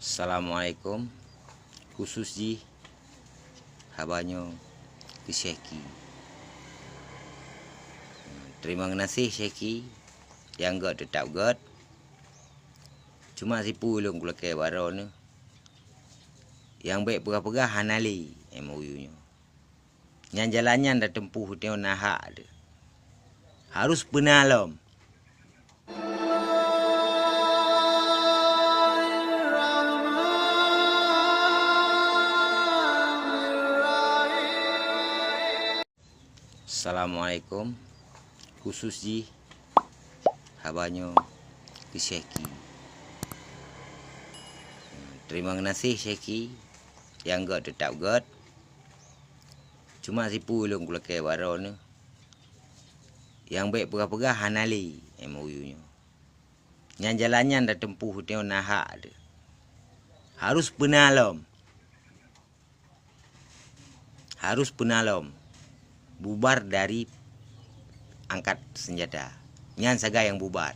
Assalamualaikum, khusus ji habanyo ke Syekhi. Terima kasih Syekhi yang gak tetap gak. Cuma si pulung kula ke baro ni. Yang baik pegah-pegah hanali MOU nya. Yang jalannya dah tempuh dia nahak dia. Harus penalom. Assalamualaikum, khusus ji habanyo ke Syekhi. Terima kasih Syekhi yang gak tetap gak. Cuma si pulung kula ke baro ni. Yang baik pegah-pegah hanali MOU nya. Yang jalannya dah tempuh dia nahak dia. Harus penalom. Harus penalom. Bubar dari angkat senjata. Nyan saga yang bubar.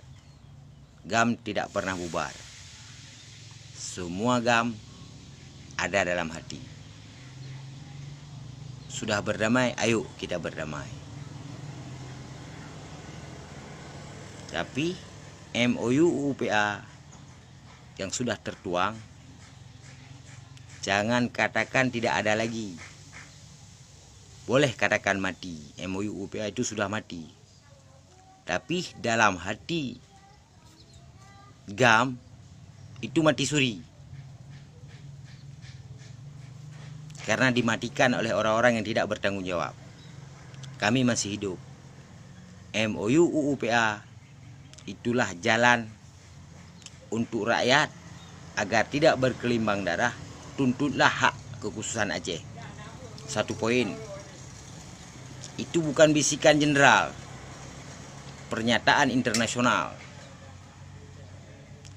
GAM tidak pernah bubar. Semua GAM ada dalam hati. Sudah berdamai, ayo kita berdamai. Tapi MOU UPA yang sudah tertuang, jangan katakan tidak ada lagi. Boleh katakan mati, MOU UPA itu sudah mati. Tapi dalam hati GAM itu mati suri. Karena dimatikan oleh orang-orang yang tidak bertanggung jawab. Kami masih hidup. MOU UPA itulah jalan untuk rakyat agar tidak berkelimbang darah. Tuntutlah hak kekhususan Aceh. 1 poin. Itu bukan bisikan jenderal. Pernyataan internasional.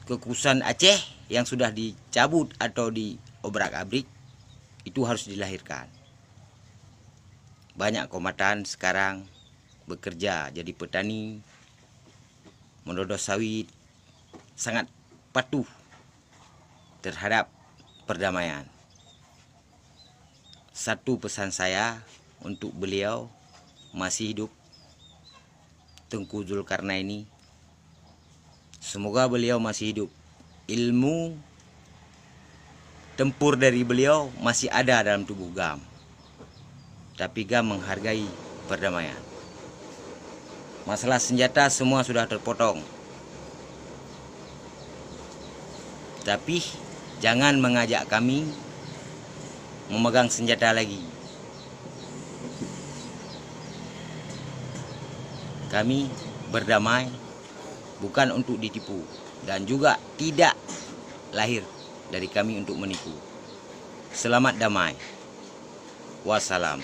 Kekhususan Aceh yang sudah dicabut atau diobrak-abrik itu harus dilahirkan. Banyak kombatan sekarang bekerja jadi petani, mendodo sawit, sangat patuh terhadap perdamaian. Satu pesan saya untuk beliau masih hidup, Tengku Zulkarnaini. Semoga beliau masih hidup. Ilmu tempur dari beliau masih ada dalam tubuh GAM. Tapi GAM menghargai perdamaian. Masalah senjata semua sudah terpotong. Tapi jangan mengajak kami memegang senjata lagi. Kami berdamai bukan untuk ditipu dan juga tidak lahir dari kami untuk menipu. Selamat damai. Wassalam.